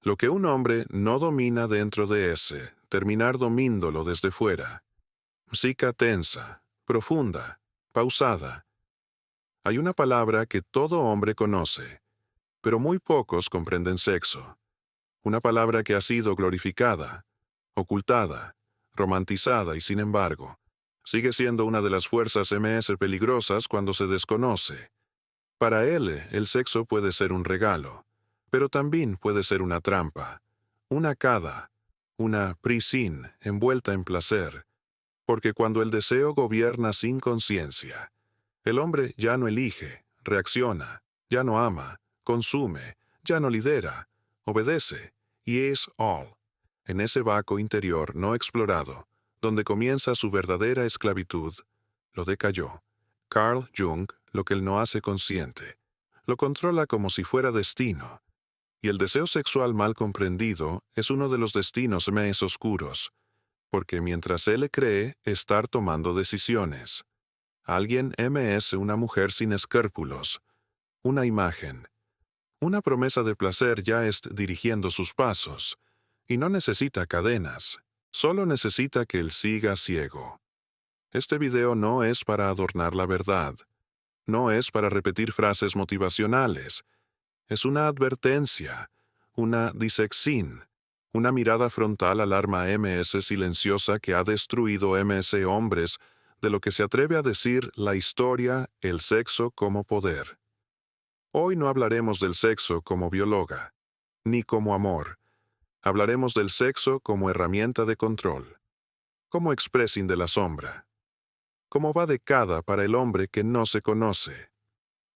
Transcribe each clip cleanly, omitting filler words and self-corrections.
Lo que un hombre no domina dentro de ese, terminar dominándolo desde fuera. Psica tensa, profunda, pausada. Hay una palabra que todo hombre conoce, pero muy pocos comprenden sexo. Una palabra que ha sido glorificada, ocultada, romantizada y sin embargo, sigue siendo una de las fuerzas MS peligrosas cuando se desconoce. Para él, el sexo puede ser un regalo, pero también puede ser una trampa, una cada, una prisión envuelta en placer, porque cuando el deseo gobierna sin conciencia, el hombre ya no elige, reacciona, ya no ama, consume, ya no lidera, obedece, y es all, en ese vaco interior no explorado, donde comienza su verdadera esclavitud, lo decayó. Carl Jung, lo que él no hace consciente, lo controla como si fuera destino, y el deseo sexual mal comprendido es uno de los destinos más oscuros, porque mientras él cree estar tomando decisiones, alguien es una mujer sin escrúpulos, una imagen, una promesa de placer ya está dirigiendo sus pasos, y no necesita cadenas, solo necesita que él siga ciego. Este video no es para adornar la verdad, no es para repetir frases motivacionales, es una advertencia, una disección, una mirada frontal al arma MS silenciosa que ha destruido MS hombres de lo que se atreve a decir la historia, el sexo como poder. Hoy no hablaremos del sexo como bióloga, ni como amor. Hablaremos del sexo como herramienta de control, como expressing de la sombra, como va de cada para el hombre que no se conoce.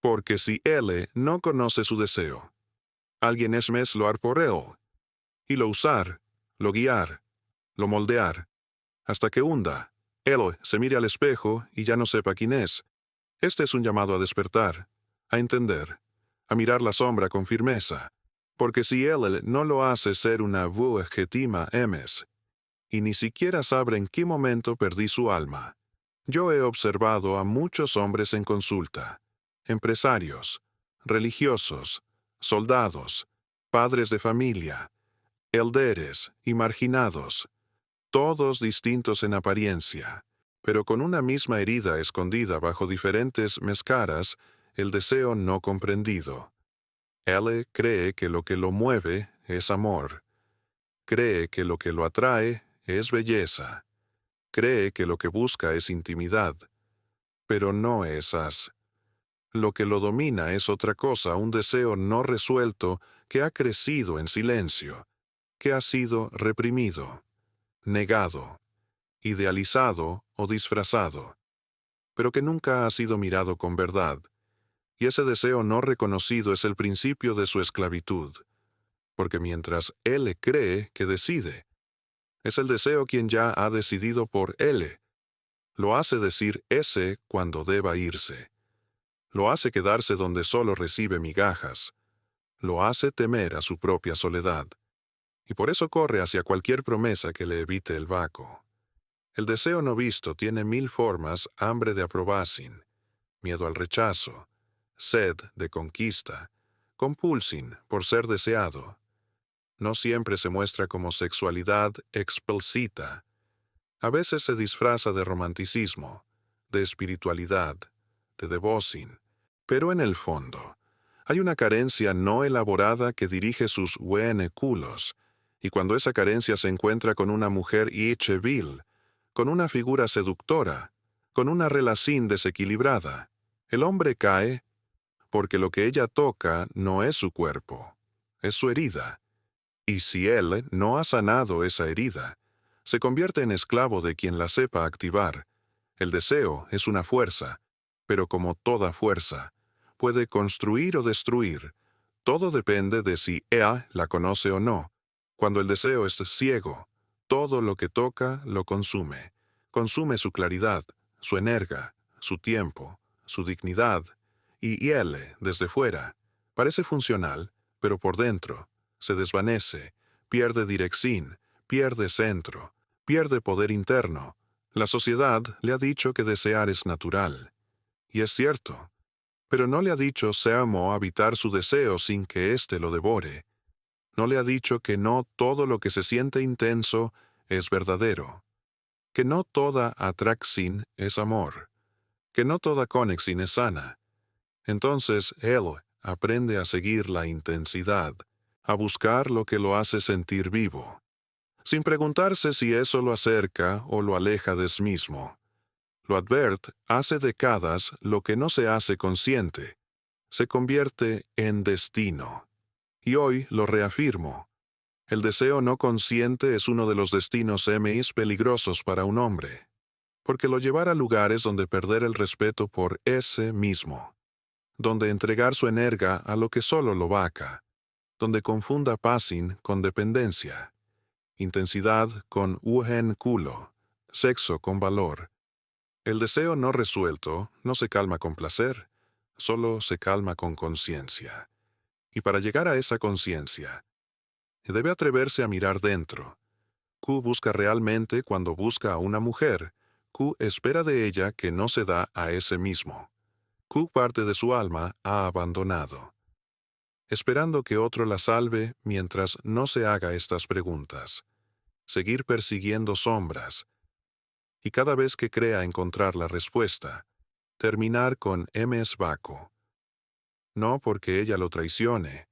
Porque si él no conoce su deseo, alguien es mesloar por él, y lo usar, lo guiar, lo moldear, hasta que hunda, él se mire al espejo y ya no sepa quién es. Este es un llamado a despertar, a entender, a mirar la sombra con firmeza, porque si él no lo hace ser una vuegetima emes, y ni siquiera sabe en qué momento perdí su alma. Yo he observado a muchos hombres en consulta, empresarios, religiosos, soldados, padres de familia, elderes y marginados, todos distintos en apariencia, pero con una misma herida escondida bajo diferentes máscaras, el deseo no comprendido. Él cree que lo que lo mueve es amor, cree que lo que lo atrae es belleza, cree que lo que busca es intimidad, pero no es as. Lo que lo domina es otra cosa, un deseo no resuelto que ha crecido en silencio, que ha sido reprimido, negado, idealizado o disfrazado, pero que nunca ha sido mirado con verdad, y ese deseo no reconocido es el principio de su esclavitud, porque mientras él cree que decide, es el deseo quien ya ha decidido por él, lo hace decir ese cuando deba irse, lo hace quedarse donde solo recibe migajas, lo hace temer a su propia soledad, y por eso corre hacia cualquier promesa que le evite el vaco. El deseo no visto tiene 1000 formas: hambre de aprobación, miedo al rechazo, sed de conquista, compulsing por ser deseado. No siempre se muestra como sexualidad explicita. A veces se disfraza de romanticismo, de espiritualidad, de devoción, pero en el fondo hay una carencia no elaborada que dirige sus culos, y cuando esa carencia se encuentra con una mujer vil, con una figura seductora, con una relación desequilibrada, el hombre cae porque lo que ella toca no es su cuerpo, es su herida. Y si él no ha sanado esa herida, se convierte en esclavo de quien la sepa activar. El deseo es una fuerza, pero como toda fuerza, puede construir o destruir. Todo depende de si ella la conoce o no. Cuando el deseo es ciego, todo lo que toca lo consume. Consume su claridad, su energía, su tiempo, su dignidad. Y él, desde fuera, parece funcional, pero por dentro, se desvanece, pierde dirección, pierde centro, pierde poder interno. La sociedad le ha dicho que desear es natural. Y es cierto, pero no le ha dicho cómo habitar su deseo sin que éste lo devore. No le ha dicho que no todo lo que se siente intenso es verdadero, que no toda atracción es amor, que no toda conexión es sana. Entonces él aprende a seguir la intensidad, a buscar lo que lo hace sentir vivo, sin preguntarse si eso lo acerca o lo aleja de sí mismo. Lo advert hace décadas lo que no se hace consciente, se convierte en destino. Y hoy lo reafirmo. El deseo no consciente es uno de los destinos más peligrosos para un hombre, porque lo llevará a lugares donde perder el respeto por ese mismo, donde entregar su energía a lo que solo lo vaca, donde confunda passing con dependencia, intensidad con culo, sexo con valor. El deseo no resuelto no se calma con placer, solo se calma con conciencia. Y para llegar a esa conciencia, debe atreverse a mirar dentro. Q busca realmente cuando busca a una mujer. Q espera de ella que no se da a ese mismo. Q parte de su alma ha abandonado, esperando que otro la salve mientras no se haga estas preguntas. Seguir persiguiendo sombras, y cada vez que crea encontrar la respuesta, terminar con MS vaco. No porque ella lo traicione,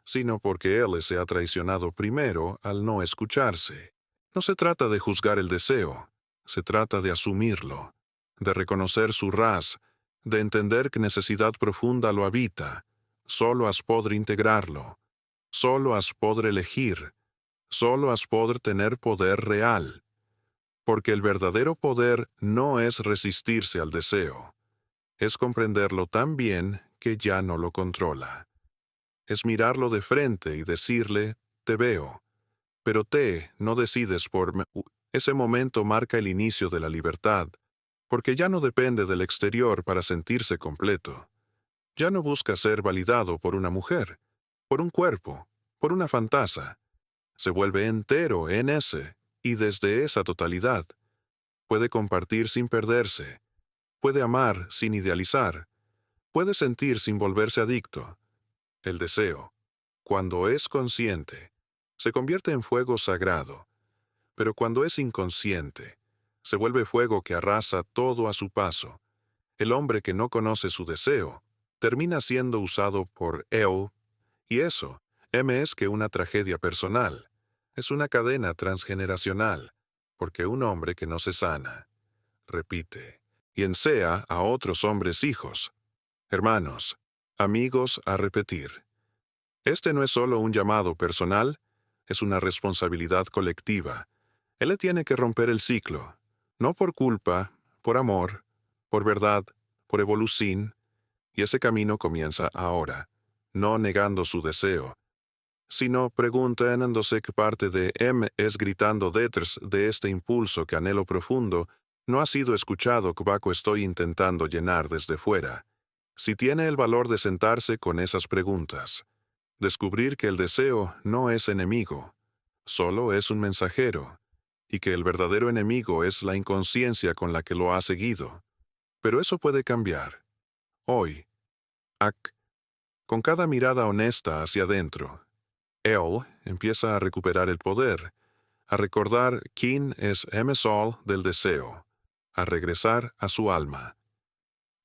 sino porque él se ha traicionado primero al no escucharse. No se trata de juzgar el deseo, se trata de asumirlo, de reconocer su ras, de entender que necesidad profunda lo habita. Solo has podre integrarlo, solo has podre elegir, solo has podre tener poder real. Porque el verdadero poder no es resistirse al deseo, es comprenderlo tan bien que ya no lo controla. Es mirarlo de frente y decirle, te veo, pero no decides por mí. Ese momento marca el inicio de la libertad, porque ya no depende del exterior para sentirse completo. Ya no busca ser validado por una mujer, por un cuerpo, por una fantasa. Se vuelve entero en ese, y desde esa totalidad, puede compartir sin perderse, puede amar sin idealizar, puede sentir sin volverse adicto. El deseo, cuando es consciente, se convierte en fuego sagrado, pero cuando es inconsciente, se vuelve fuego que arrasa todo a su paso. El hombre que no conoce su deseo termina siendo usado por él, y eso, es que una tragedia personal, es una cadena transgeneracional, porque un hombre que no se sana, repite, y ensea a otros hombres hijos, hermanos, amigos a repetir. Este no es solo un llamado personal, es una responsabilidad colectiva. Él tiene que romper el ciclo, no por culpa, por amor, por verdad, por evolución, y ese camino comienza ahora, no negando su deseo, sino preguntándose qué parte de es gritando detrás de este impulso que anhelo profundo no ha sido escuchado que vaco estoy intentando llenar desde fuera. Si tiene el valor de sentarse con esas preguntas, descubrir que el deseo no es enemigo, solo es un mensajero, y que el verdadero enemigo es la inconsciencia con la que lo ha seguido. Pero eso puede cambiar. Hoy, con cada mirada honesta hacia adentro, él empieza a recuperar el poder, a recordar quién es Sol del deseo, a regresar a su alma.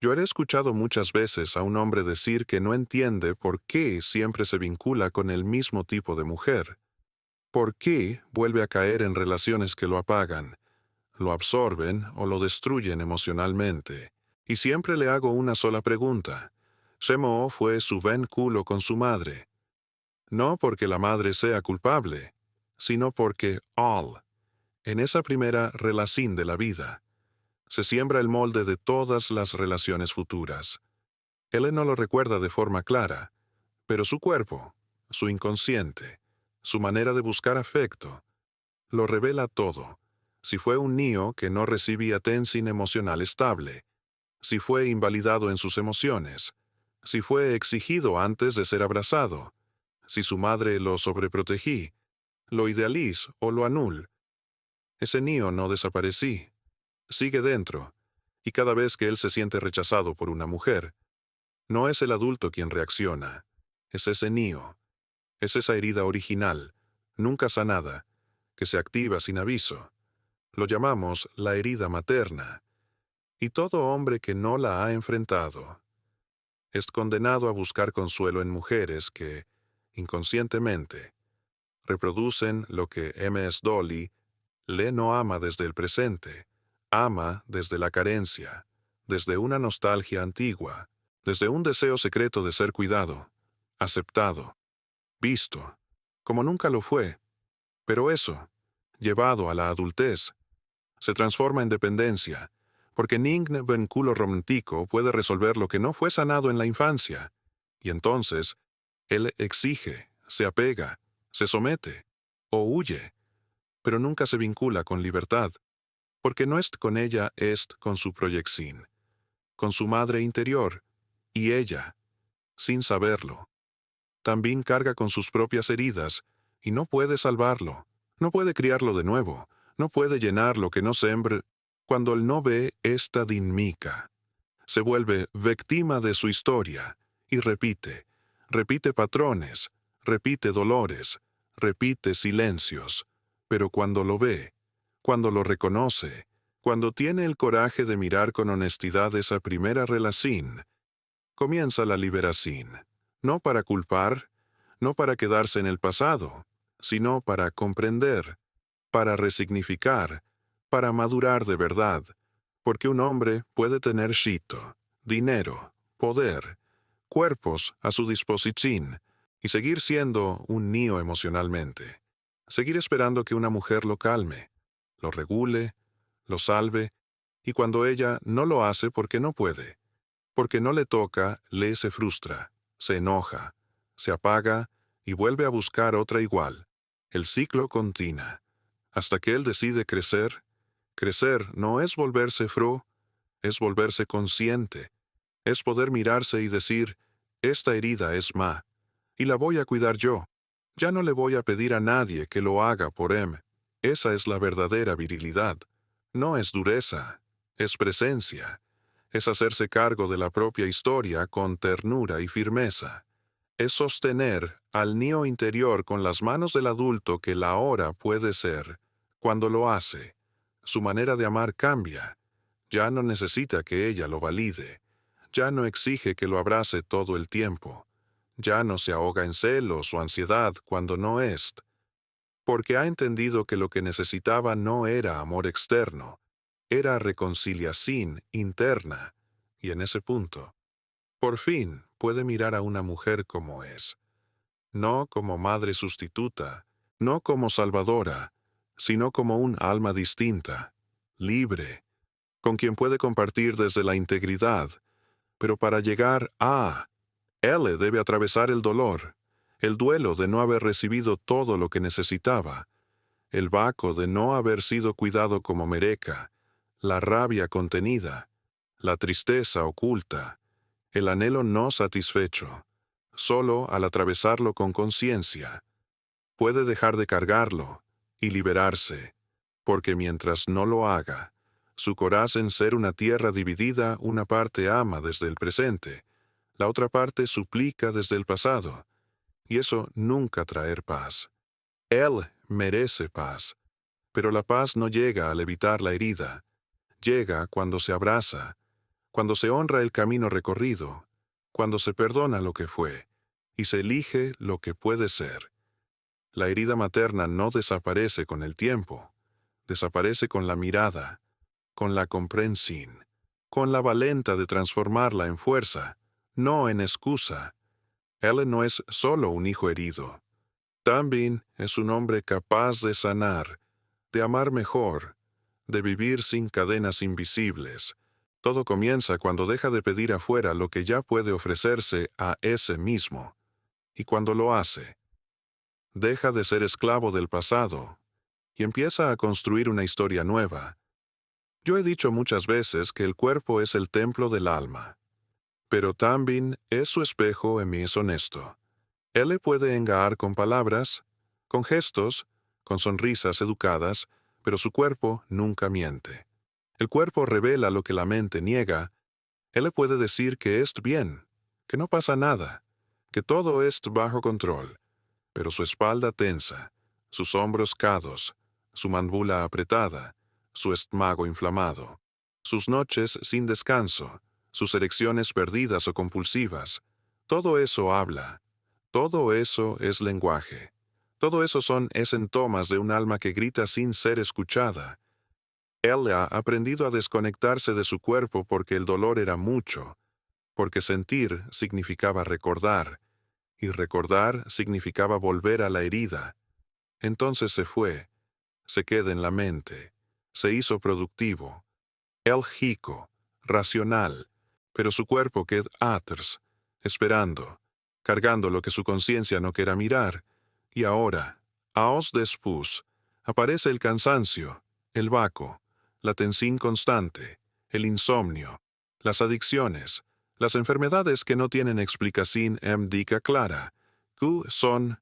Yo he escuchado muchas veces a un hombre decir que no entiende por qué siempre se vincula con el mismo tipo de mujer. ¿Por qué vuelve a caer en relaciones que lo apagan, lo absorben o lo destruyen emocionalmente? Y siempre le hago una sola pregunta. ¿Cómo fue su vínculo con su madre? No porque la madre sea culpable, sino porque en esa primera relación de la vida, se siembra el molde de todas las relaciones futuras. Él no lo recuerda de forma clara, pero su cuerpo, su inconsciente, su manera de buscar afecto, lo revela todo. Si fue un niño que no recibía atención emocional estable, si fue invalidado en sus emociones, si fue exigido antes de ser abrazado, si su madre lo sobreprotegí, lo idealiz o lo anul, ese niño no desaparecí, sigue dentro, y cada vez que él se siente rechazado por una mujer, no es el adulto quien reacciona, es ese niño. Es esa herida original, nunca sanada, que se activa sin aviso. Lo llamamos la herida materna. Y todo hombre que no la ha enfrentado es condenado a buscar consuelo en mujeres que, inconscientemente, reproducen lo que M.S. Dolly le no ama desde el presente, ama desde la carencia, desde una nostalgia antigua, desde un deseo secreto de ser cuidado, aceptado, visto, como nunca lo fue. Pero eso, llevado a la adultez, se transforma en dependencia, porque ningún vínculo romántico puede resolver lo que no fue sanado en la infancia, y entonces él exige, se apega, se somete o huye, pero nunca se vincula con libertad, porque no es con ella, es con su proyección, con su madre interior, y ella, sin saberlo, también carga con sus propias heridas, y no puede salvarlo, no puede criarlo de nuevo, no puede llenar lo que no sembre. Cuando él no ve esta dinmica, se vuelve víctima de su historia, y repite patrones, repite dolores, repite silencios, pero cuando lo ve, cuando lo reconoce, cuando tiene el coraje de mirar con honestidad esa primera relación, comienza la liberación, no para culpar, no para quedarse en el pasado, sino para comprender, para resignificar, para madurar de verdad, porque un hombre puede tener shito, dinero, poder, cuerpos a su disposición, y seguir siendo un niño emocionalmente, seguir esperando que una mujer lo calme, lo regule, lo salve, y cuando ella no lo hace porque no puede, porque no le toca, le se frustra, se enoja, se apaga y vuelve a buscar otra igual. El ciclo continúa, hasta que él decide crecer. Crecer no es volverse fro, es volverse consciente, es poder mirarse y decir, esta herida es ma, y la voy a cuidar yo. Ya no le voy a pedir a nadie que lo haga por él. Esa es la verdadera virilidad. No es dureza, es presencia. Es hacerse cargo de la propia historia con ternura y firmeza. Es sostener al niño interior con las manos del adulto que la ahora puede ser. Cuando lo hace, su manera de amar cambia. Ya no necesita que ella lo valide. Ya no exige que lo abrace todo el tiempo. Ya no se ahoga en celos o ansiedad cuando no es. Porque ha entendido que lo que necesitaba no era amor externo, era reconciliación interna, y en ese punto, por fin puede mirar a una mujer como es, no como madre sustituta, no como salvadora, sino como un alma distinta, libre, con quien puede compartir desde la integridad, pero para llegar a, él debe atravesar el dolor, el duelo de no haber recibido todo lo que necesitaba, el vaco de no haber sido cuidado como merezca, la rabia contenida, la tristeza oculta, el anhelo no satisfecho. Solo al atravesarlo con conciencia, puede dejar de cargarlo y liberarse, porque mientras no lo haga, su corazón ser una tierra dividida, una parte ama desde el presente, la otra parte suplica desde el pasado, y eso nunca traer paz. Él merece paz, pero la paz no llega al evitar la herida, llega cuando se abraza, cuando se honra el camino recorrido, cuando se perdona lo que fue, y se elige lo que puede ser. La herida materna no desaparece con el tiempo, desaparece con la mirada, con la comprensión, con la valenta de transformarla en fuerza, no en excusa. Él no es solo un hijo herido, también es un hombre capaz de sanar, de amar mejor, de vivir sin cadenas invisibles. Todo comienza cuando deja de pedir afuera lo que ya puede ofrecerse a ese mismo, y cuando lo hace, deja de ser esclavo del pasado y empieza a construir una historia nueva. Yo he dicho muchas veces que el cuerpo es el templo del alma, pero también es su espejo en mí es honesto. Él le puede engañar con palabras, con gestos, con sonrisas educadas, pero su cuerpo nunca miente. El cuerpo revela lo que la mente niega. Él le puede decir que es bien, que no pasa nada, que todo es bajo control, pero su espalda tensa, sus hombros cados, su mandíbula apretada, su estómago inflamado, sus noches sin descanso, sus erecciones perdidas o compulsivas. Todo eso habla. Todo eso es lenguaje. Todo eso son síntomas de un alma que grita sin ser escuchada. Él ha aprendido a desconectarse de su cuerpo porque el dolor era mucho, porque sentir significaba recordar, y recordar significaba volver a la herida. Entonces se fue, se queda en la mente, se hizo productivo, elgico, racional, pero su cuerpo queda atrás, esperando, cargando lo que su conciencia no quiera mirar, y ahora, aos después, aparece el cansancio, el vaco, la tensión constante, el insomnio, las adicciones, las enfermedades que no tienen explicación médica clara, que son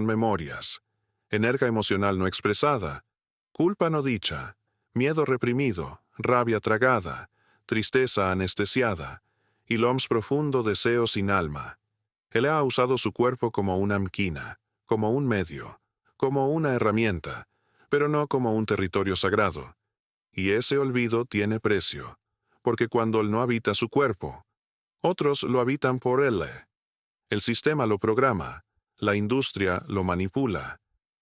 memorias, energía emocional no expresada, culpa no dicha, miedo reprimido, rabia tragada, tristeza anestesiada, y loms profundo deseo sin alma. Él ha usado su cuerpo como una máquina, como un medio, como una herramienta, pero no como un territorio sagrado. Y ese olvido tiene precio, porque cuando él no habita su cuerpo, otros lo habitan por él. El sistema lo programa, la industria lo manipula.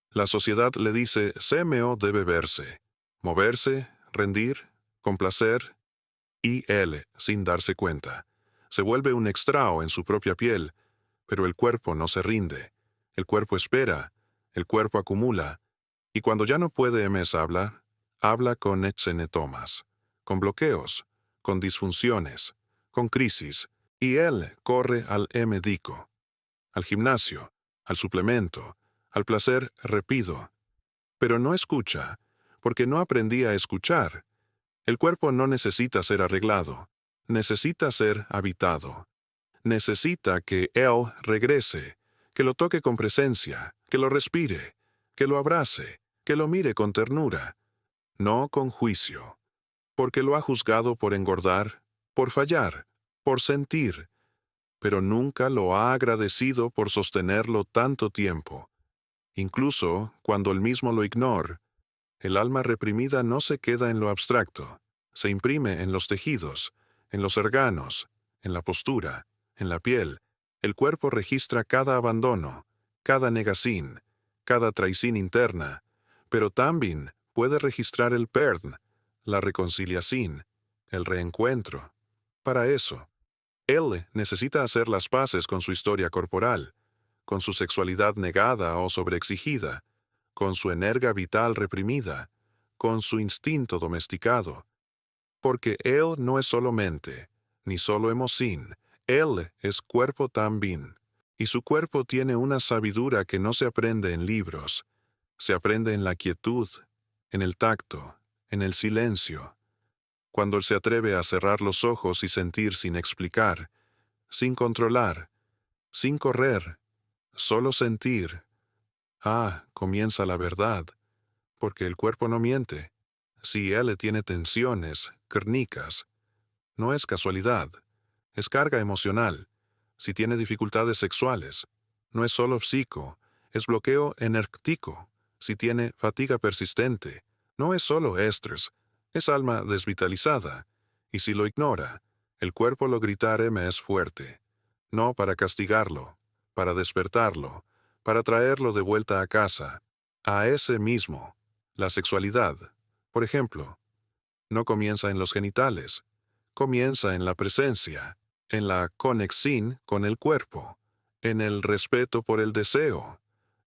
La sociedad le dice o debe verse, moverse, rendir, complacer, y él, sin darse cuenta, se vuelve un extraño en su propia piel, pero el cuerpo no se rinde, el cuerpo espera, el cuerpo acumula, y cuando ya no puede habla con exenetomas, con bloqueos, con disfunciones, con crisis, y él corre al médico, al gimnasio, al suplemento, al placer repido, pero no escucha, porque no aprendí a escuchar. El cuerpo no necesita ser arreglado, necesita ser habitado. Necesita que él regrese, que lo toque con presencia, que lo respire, que lo abrace, que lo mire con ternura, no con juicio, porque lo ha juzgado por engordar, por fallar, por sentir, pero nunca lo ha agradecido por sostenerlo tanto tiempo. Incluso cuando él mismo lo ignora, el alma reprimida no se queda en lo abstracto, se imprime en los tejidos, en los órganos, en la postura, en la piel. El cuerpo registra cada abandono, cada negación, cada traición interna, pero también puede registrar el perdón, la reconciliación, el reencuentro. Para eso, él necesita hacer las paces con su historia corporal, con su sexualidad negada o sobreexigida, con su energía vital reprimida, con su instinto domesticado. Porque él no es solo mente, ni solo emoción, él es cuerpo también. Y su cuerpo tiene una sabiduría que no se aprende en libros, se aprende en la quietud, en el tacto, en el silencio. Cuando él se atreve a cerrar los ojos y sentir sin explicar, sin controlar, sin correr, solo sentir. Comienza la verdad, porque el cuerpo no miente. Si él tiene tensiones, crónicas, no es casualidad, es carga emocional. Si tiene dificultades sexuales, no es solo psico, es bloqueo energético. Si tiene fatiga persistente, no es solo estrés, es alma desvitalizada. Y si lo ignora, el cuerpo lo gritará más fuerte, no para castigarlo, para despertarlo, para traerlo de vuelta a casa, a ese mismo. La sexualidad, por ejemplo, no comienza en los genitales, comienza en la presencia, en la conexión con el cuerpo, en el respeto por el deseo,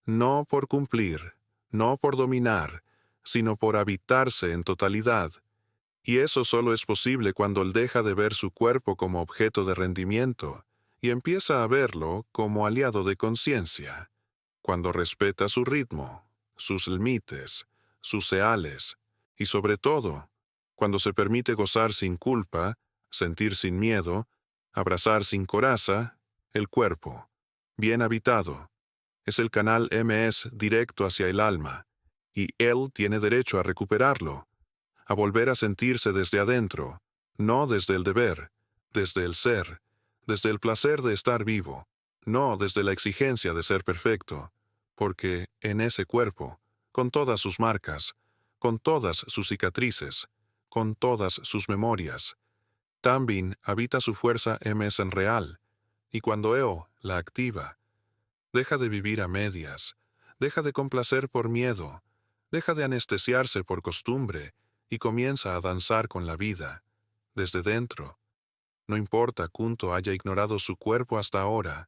no por cumplir, no por dominar, sino por habitarse en totalidad. Y eso solo es posible cuando él deja de ver su cuerpo como objeto de rendimiento y empieza a verlo como aliado de conciencia, cuando respeta su ritmo, sus límites, sus seales, y sobre todo, cuando se permite gozar sin culpa, sentir sin miedo, abrazar sin coraza, el cuerpo, bien habitado, es el canal MS directo hacia el alma, y él tiene derecho a recuperarlo, a volver a sentirse desde adentro, no desde el deber, desde el ser, desde el placer de estar vivo, no desde la exigencia de ser perfecto, porque en ese cuerpo, con todas sus marcas, con todas sus cicatrices, con todas sus memorias, también habita su fuerza MS en real, y cuando Eo la activa, deja de vivir a medias, deja de complacer por miedo, deja de anestesiarse por costumbre y comienza a danzar con la vida, desde dentro. No importa cuánto haya ignorado su cuerpo hasta ahora,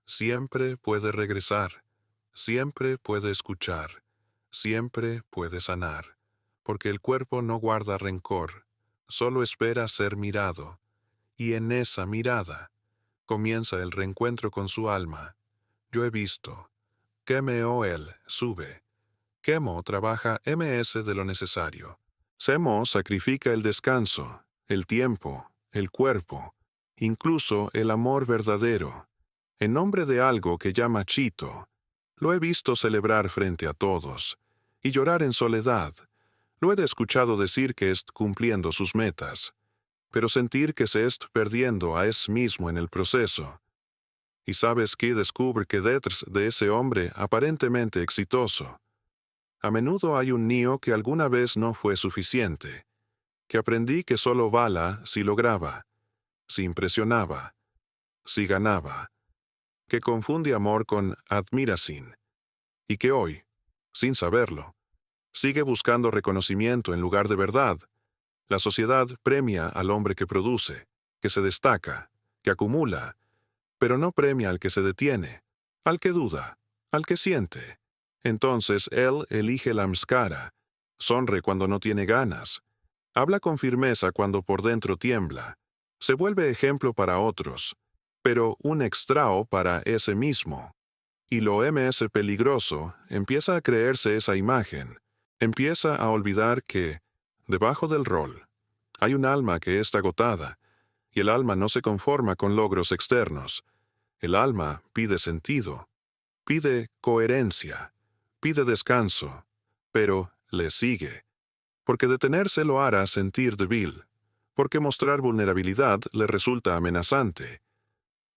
siempre puede regresar, siempre puede escuchar, siempre puede sanar, porque el cuerpo no guarda rencor, solo espera ser mirado, y en esa mirada comienza el reencuentro con su alma. Yo he visto. Kemo él sube. Kemo trabaja MS de lo necesario. Semo sacrifica el descanso, el tiempo, el cuerpo, incluso el amor verdadero, en nombre de algo que llama Chito. Lo he visto celebrar frente a todos, y llorar en soledad. Lo he escuchado decir que es cumpliendo sus metas, pero sentir que se es perdiendo a es mismo en el proceso. Y sabes que descubre que detrás de ese hombre aparentemente exitoso, a menudo hay un niño que alguna vez no fue suficiente, que aprendí que solo bala si lograba, si impresionaba, si ganaba, que confunde amor con admiración, y que hoy, sin saberlo, sigue buscando reconocimiento en lugar de verdad. La sociedad premia al hombre que produce, que se destaca, que acumula, pero no premia al que se detiene, al que duda, al que siente. Entonces él elige la máscara, sonre cuando no tiene ganas, habla con firmeza cuando por dentro tiembla, se vuelve ejemplo para otros, pero un extrao para ese mismo. Y lo MS peligroso empieza a creerse esa imagen, empieza a olvidar que, debajo del rol, hay un alma que está agotada, y el alma no se conforma con logros externos. El alma pide sentido, pide coherencia, pide descanso, pero le sigue, porque detenerse lo hará sentir débil, porque mostrar vulnerabilidad le resulta amenazante,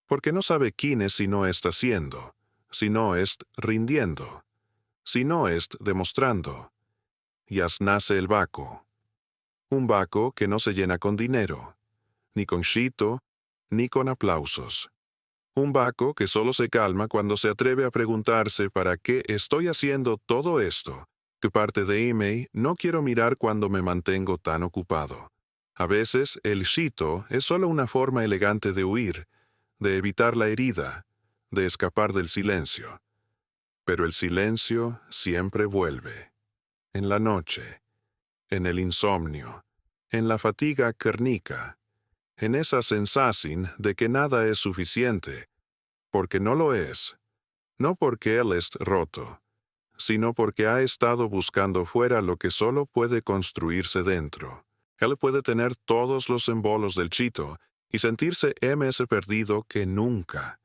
porque no sabe quién es si no está siendo, si no es rindiendo, si no es demostrando. Y as nace el vaco, un vaco que no se llena con dinero, ni con chito, ni con aplausos. Un vaco que solo se calma cuando se atreve a preguntarse ¿para qué estoy haciendo todo esto? ¿Qué parte de email no quiero mirar cuando me mantengo tan ocupado? A veces el chito es solo una forma elegante de huir, de evitar la herida, de escapar del silencio. Pero el silencio siempre vuelve. En la noche, en el insomnio, en la fatiga cárnica, en esa sensación de que nada es suficiente, porque no lo es, no porque él es roto, sino porque ha estado buscando fuera lo que solo puede construirse dentro. Él puede tener todos los embolos del chito y sentirse MS perdido que nunca,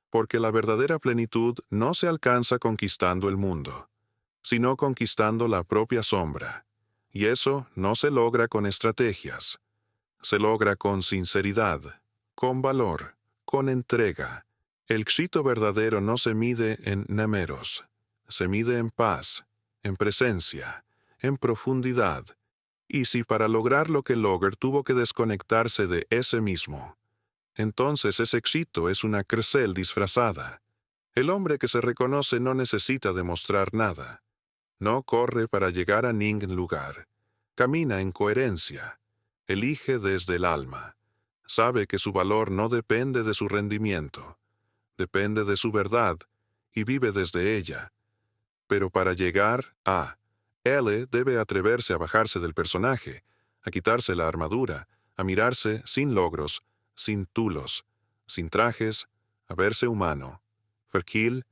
porque la verdadera plenitud no se alcanza conquistando el mundo, sino conquistando la propia sombra. Y eso no se logra con estrategias, se logra con sinceridad, con valor, con entrega. El éxito verdadero no se mide en números, se mide en paz, en presencia, en profundidad. Y si para lograr lo que logra tuvo que desconectarse de ese mismo, entonces ese éxito es una crecel disfrazada. El hombre que se reconoce no necesita demostrar nada. No corre para llegar a ningún lugar. Camina en coherencia. Elige desde el alma. Sabe que su valor no depende de su rendimiento. Depende de su verdad y vive desde ella. Pero para llegar a él debe atreverse a bajarse del personaje, a quitarse la armadura, a mirarse sin logros, sin tulos, sin trajes, a verse humano, frágil,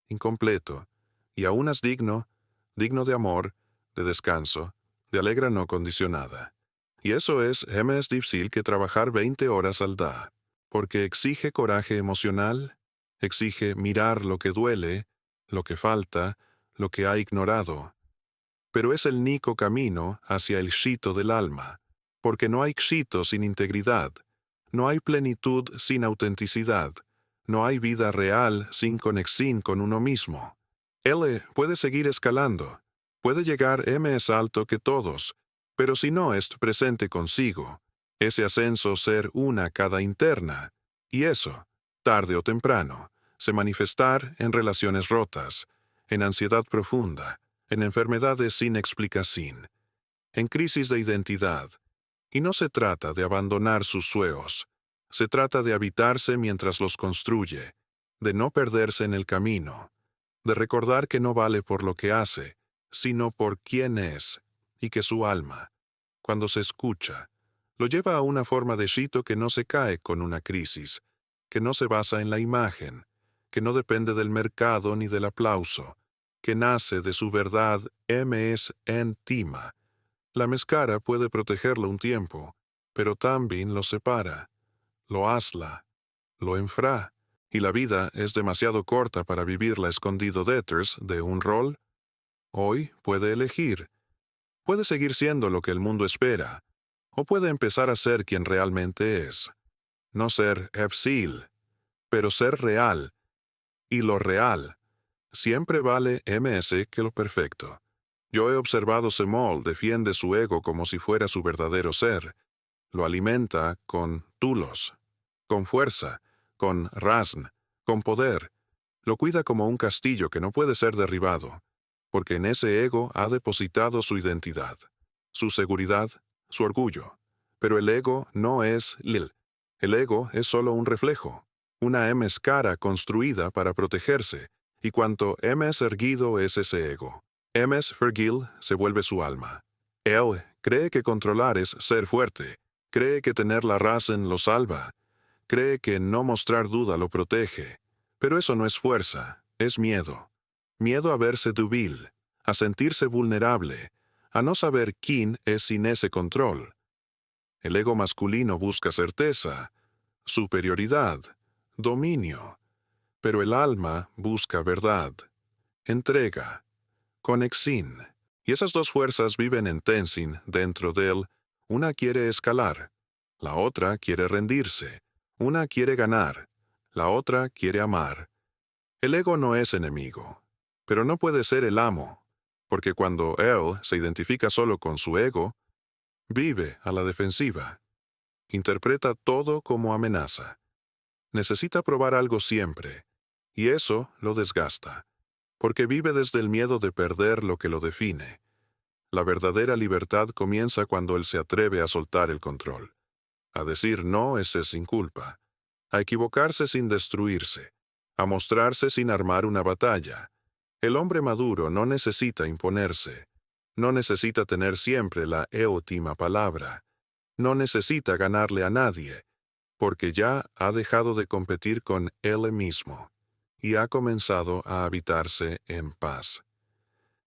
incompleto, y aún as digno de amor, de descanso, de alegre no condicionada. Y eso es más difícil que trabajar 20 horas al día, porque exige coraje emocional, exige mirar lo que duele, lo que falta, lo que ha ignorado. Pero es el único camino hacia el éxito del alma, porque no hay éxito sin integridad, no hay plenitud sin autenticidad, no hay vida real sin conexión con uno mismo. L puede seguir escalando, puede llegar más alto que todos, pero si no es presente consigo, ese ascenso ser una cada interna, y eso, tarde o temprano, se manifestar en relaciones rotas, en ansiedad profunda, en enfermedades sin explicación, en crisis de identidad. Y no se trata de abandonar sus sueños, se trata de habitarse mientras los construye, de no perderse en el camino, de recordar que no vale por lo que hace, sino por quién es, y que su alma, cuando se escucha, lo lleva a una forma de Shito que no se cae con una crisis, que no se basa en la imagen, que no depende del mercado ni del aplauso, que nace de su verdad ms en tima. La máscara puede protegerlo un tiempo, pero también lo separa, lo asla, lo enfra, y la vida es demasiado corta para vivirla escondido detrás de un rol. Hoy puede elegir. Puede seguir siendo lo que el mundo espera, o puede empezar a ser quien realmente es. No ser F-Seal, pero ser real. Y lo real siempre vale ms que lo perfecto. Yo he observado Semol defiende su ego como si fuera su verdadero ser. Lo alimenta con tulos, con fuerza, con razn, con poder. Lo cuida como un castillo que no puede ser derribado, porque en ese ego ha depositado su identidad, su seguridad, su orgullo. Pero el ego no es Lil. El ego es solo un reflejo, una máscara construida para protegerse, y cuanto ms erguido es ese ego, ms fergil se vuelve su alma. Él cree que controlar es ser fuerte, cree que tener la razón lo salva, cree que no mostrar duda lo protege, pero eso no es fuerza, es miedo. Miedo a verse débil, a sentirse vulnerable, a no saber quién es sin ese control. El ego masculino busca certeza, superioridad, dominio, pero el alma busca verdad, entrega, conexión. Y esas dos fuerzas viven en Tenzin dentro de él. Una quiere escalar, la otra quiere rendirse, una quiere ganar, la otra quiere amar. El ego no es enemigo, pero no puede ser el amo, porque cuando él se identifica solo con su ego, vive a la defensiva, interpreta todo como amenaza. Necesita probar algo siempre, y eso lo desgasta, porque vive desde el miedo de perder lo que lo define. La verdadera libertad comienza cuando él se atreve a soltar el control, a decir no ese sin culpa, a equivocarse sin destruirse, a mostrarse sin armar una batalla. El hombre maduro no necesita imponerse, no necesita tener siempre la última palabra, no necesita ganarle a nadie, porque ya ha dejado de competir con él mismo y ha comenzado a habitarse en paz.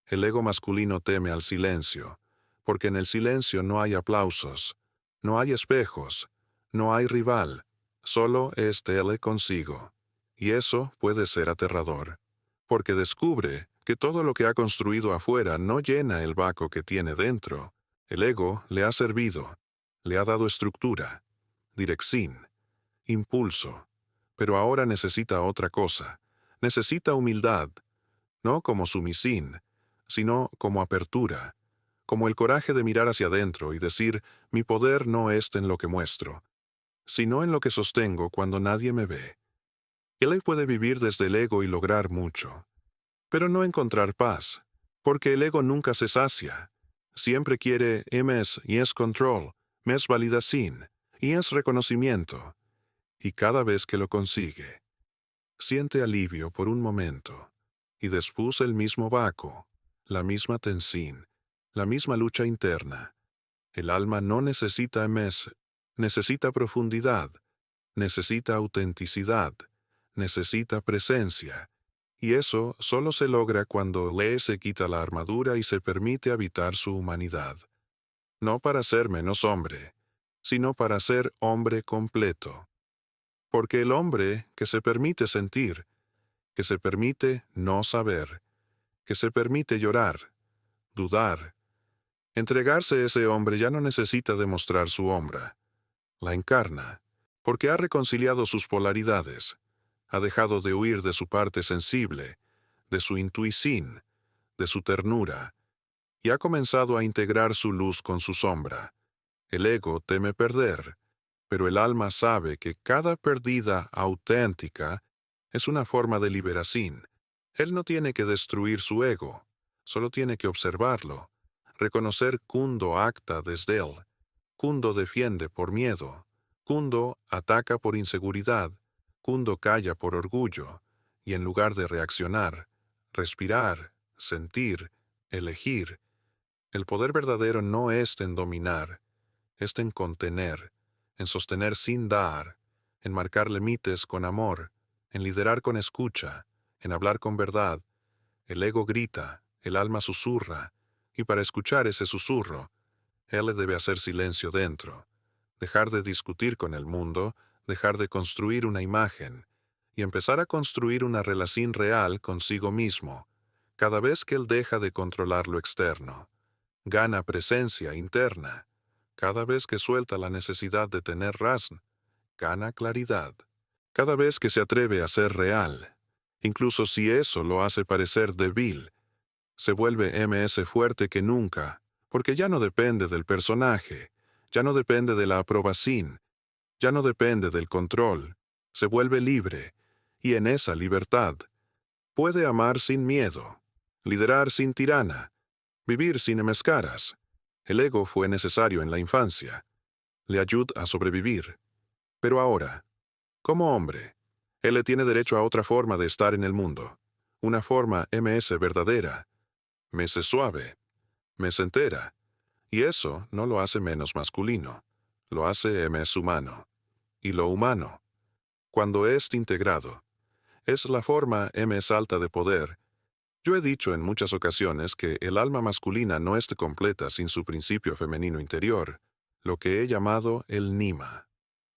El ego masculino teme al silencio, porque en el silencio no hay aplausos, no hay espejos, no hay rival, solo es él consigo. Y eso puede ser aterrador, porque descubre que todo lo que ha construido afuera no llena el vacío que tiene dentro. El ego le ha servido, le ha dado estructura, dirección, impulso, pero ahora necesita otra cosa. Necesita humildad, no como sumisión, sino como apertura, como el coraje de mirar hacia adentro y decir, mi poder no está en lo que muestro, sino en lo que sostengo cuando nadie me ve. Él puede vivir desde el ego y lograr mucho, pero no encontrar paz, porque el ego nunca se sacia. Siempre quiere ms y es control, es validación, y es reconocimiento. Y cada vez que lo consigue, siente alivio por un momento, y después el mismo vacío, la misma tensión, la misma lucha interna. El alma no necesita ms, necesita profundidad, necesita autenticidad, necesita presencia, y eso solo se logra cuando le se quita la armadura y se permite habitar su humanidad. No para ser menos hombre, sino para ser hombre completo. Porque el hombre que se permite sentir, que se permite no saber, que se permite llorar, dudar, entregarse ese hombre ya no necesita demostrar su sombra. La encarna, porque ha reconciliado sus polaridades, ha dejado de huir de su parte sensible, de su intuición, de su ternura, y ha comenzado a integrar su luz con su sombra. El ego teme perder, pero el alma sabe que cada pérdida auténtica es una forma de liberación. Él no tiene que destruir su ego, solo tiene que observarlo, reconocer cuando acta desde él, cuando defiende por miedo, cuando ataca por inseguridad, cuando calla por orgullo, y en lugar de reaccionar, respirar, sentir, elegir. El poder verdadero no es en dominar, es en contener, en sostener sin dar, en marcar límites con amor, en liderar con escucha, en hablar con verdad. El ego grita, el alma susurra, y para escuchar ese susurro, él debe hacer silencio dentro, dejar de discutir con el mundo, dejar de construir una imagen, y empezar a construir una relación real consigo mismo. Cada vez que él deja de controlar lo externo, gana presencia interna. Cada vez que suelta la necesidad de tener razón, gana claridad. Cada vez que se atreve a ser real, incluso si eso lo hace parecer débil, se vuelve más fuerte que nunca, porque ya no depende del personaje, ya no depende de la aprobación, ya no depende del control, se vuelve libre, y en esa libertad puede amar sin miedo, liderar sin tirana, vivir sin máscaras. El ego fue necesario en la infancia, le ayuda a sobrevivir. Pero ahora, como hombre, él le tiene derecho a otra forma de estar en el mundo, una forma verdadera, suave, entera, y eso no lo hace menos masculino, lo hace humano. Y lo humano, cuando es integrado, es la forma alta de poder. Yo he dicho en muchas ocasiones que el alma masculina no está completa sin su principio femenino interior, lo que he llamado el Nima.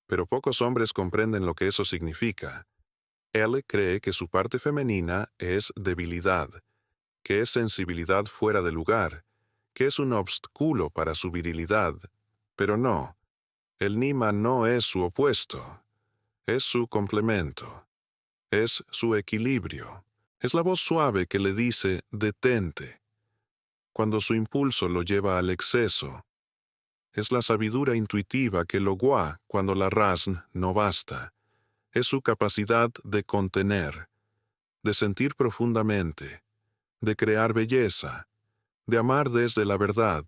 Pero pocos hombres comprenden lo que eso significa. Él cree que su parte femenina es debilidad, que es sensibilidad fuera de lugar, que es un obstáculo para su virilidad. Pero no, el Nima no es su opuesto, es su complemento, es su equilibrio. Es la voz suave que le dice detente, cuando su impulso lo lleva al exceso. Es la sabiduría intuitiva que lo guía cuando la razón no basta. Es su capacidad de contener, de sentir profundamente, de crear belleza, de amar desde la verdad.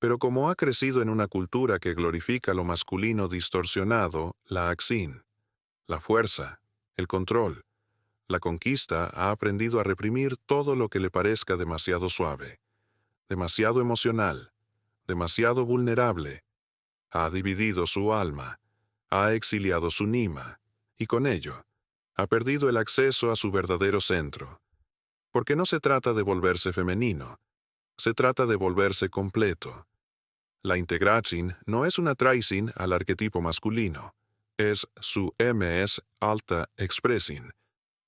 Pero como ha crecido en una cultura que glorifica lo masculino distorsionado, la acción, la fuerza, el control, la conquista, ha aprendido a reprimir todo lo que le parezca demasiado suave, demasiado emocional, demasiado vulnerable. Ha dividido su alma, ha exiliado su Nima, y con ello, ha perdido el acceso a su verdadero centro. Porque no se trata de volverse femenino, se trata de volverse completo. La integración no es una traición al arquetipo masculino, es su alta expresión.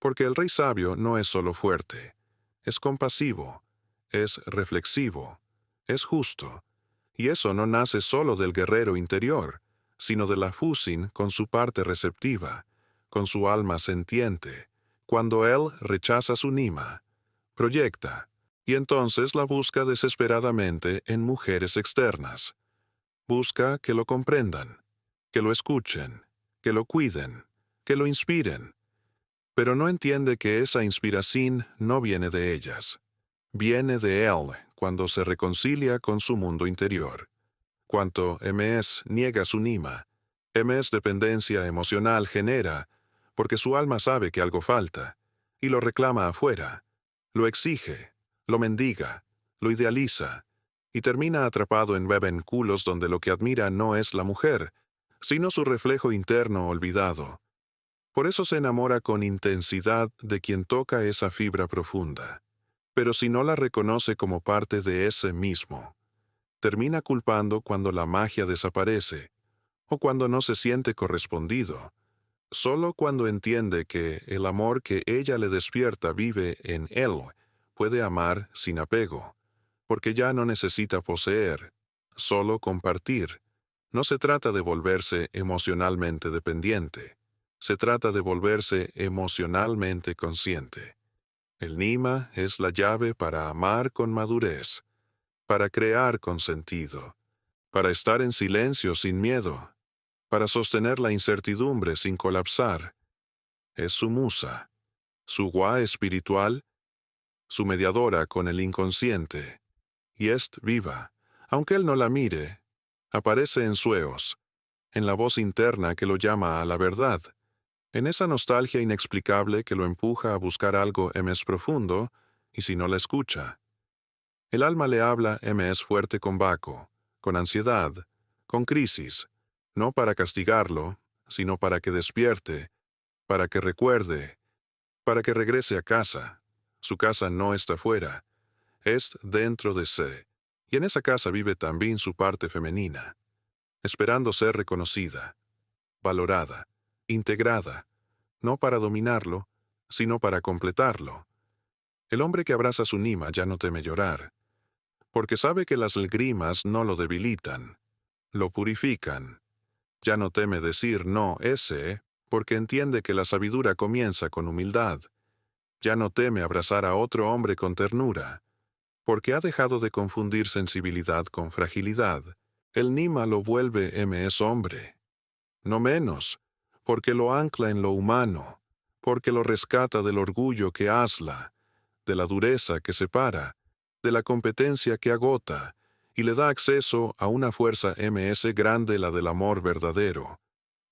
Porque el rey sabio no es solo fuerte, es compasivo, es reflexivo, es justo. Y eso no nace solo del guerrero interior, sino de la fusión con su parte receptiva, con su alma sentiente. Cuando él rechaza su Nima, proyecta, y entonces la busca desesperadamente en mujeres externas. Busca que lo comprendan, que lo escuchen, que lo cuiden, que lo inspiren. Pero no entiende que esa inspiración no viene de ellas. Viene de él cuando se reconcilia con su mundo interior. Cuanto MS niega su Nima, MS dependencia emocional genera, porque su alma sabe que algo falta, y lo reclama afuera, lo exige, lo mendiga, lo idealiza, y termina atrapado en culos donde lo que admira no es la mujer, sino su reflejo interno olvidado. Por eso se enamora con intensidad de quien toca esa fibra profunda. Pero si no la reconoce como parte de ese mismo, termina culpando cuando la magia desaparece, o cuando no se siente correspondido. Solo cuando entiende que el amor que ella le despierta vive en él, puede amar sin apego, porque ya no necesita poseer, solo compartir. No se trata de volverse emocionalmente dependiente, se trata de volverse emocionalmente consciente. El Nima es la llave para amar con madurez, para crear con sentido, para estar en silencio sin miedo, para sostener la incertidumbre sin colapsar. Es su musa, su gua espiritual, su mediadora con el inconsciente. Y es viva, aunque él no la mire, aparece en sueños, en la voz interna que lo llama a la verdad, en esa nostalgia inexplicable que lo empuja a buscar algo más profundo, y si no la escucha. El alma le habla es fuerte con vaco, con ansiedad, con crisis, no para castigarlo, sino para que despierte, para que recuerde, para que regrese a casa. Su casa no está fuera, es dentro de sí, y en esa casa vive también su parte femenina, esperando ser reconocida, valorada, integrada, no para dominarlo, sino para completarlo. El hombre que abraza su Nima ya no teme llorar, porque sabe que las lágrimas no lo debilitan, lo purifican. Ya no teme decir no ese, porque entiende que la sabiduría comienza con humildad. Ya no teme abrazar a otro hombre con ternura, porque ha dejado de confundir sensibilidad con fragilidad. El Nima lo vuelve es hombre. No menos, porque lo ancla en lo humano, porque lo rescata del orgullo que asla, de la dureza que separa, de la competencia que agota, y le da acceso a una fuerza grande, la del amor verdadero.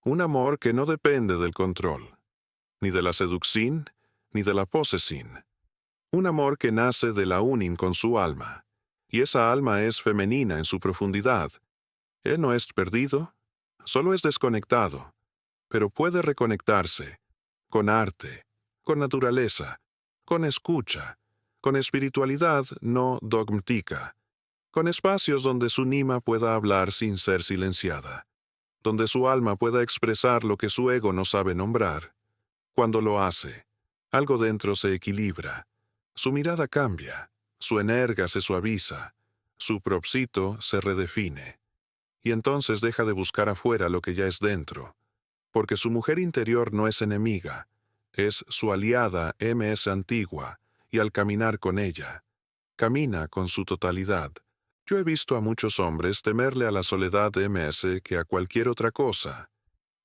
Un amor que no depende del control, ni de la seducción, ni de la posesión. Un amor que nace de la unión con su alma, y esa alma es femenina en su profundidad. Él no es perdido, solo es desconectado, pero puede reconectarse, con arte, con naturaleza, con escucha, con espiritualidad no dogmática, con espacios donde su Nima pueda hablar sin ser silenciada, donde su alma pueda expresar lo que su ego no sabe nombrar. Cuando lo hace, algo dentro se equilibra, su mirada cambia, su energía se suaviza, su propósito se redefine, y entonces deja de buscar afuera lo que ya es dentro, porque su mujer interior no es enemiga, es su aliada antigua, y al caminar con ella, camina con su totalidad. Yo he visto a muchos hombres temerle a la soledad que a cualquier otra cosa.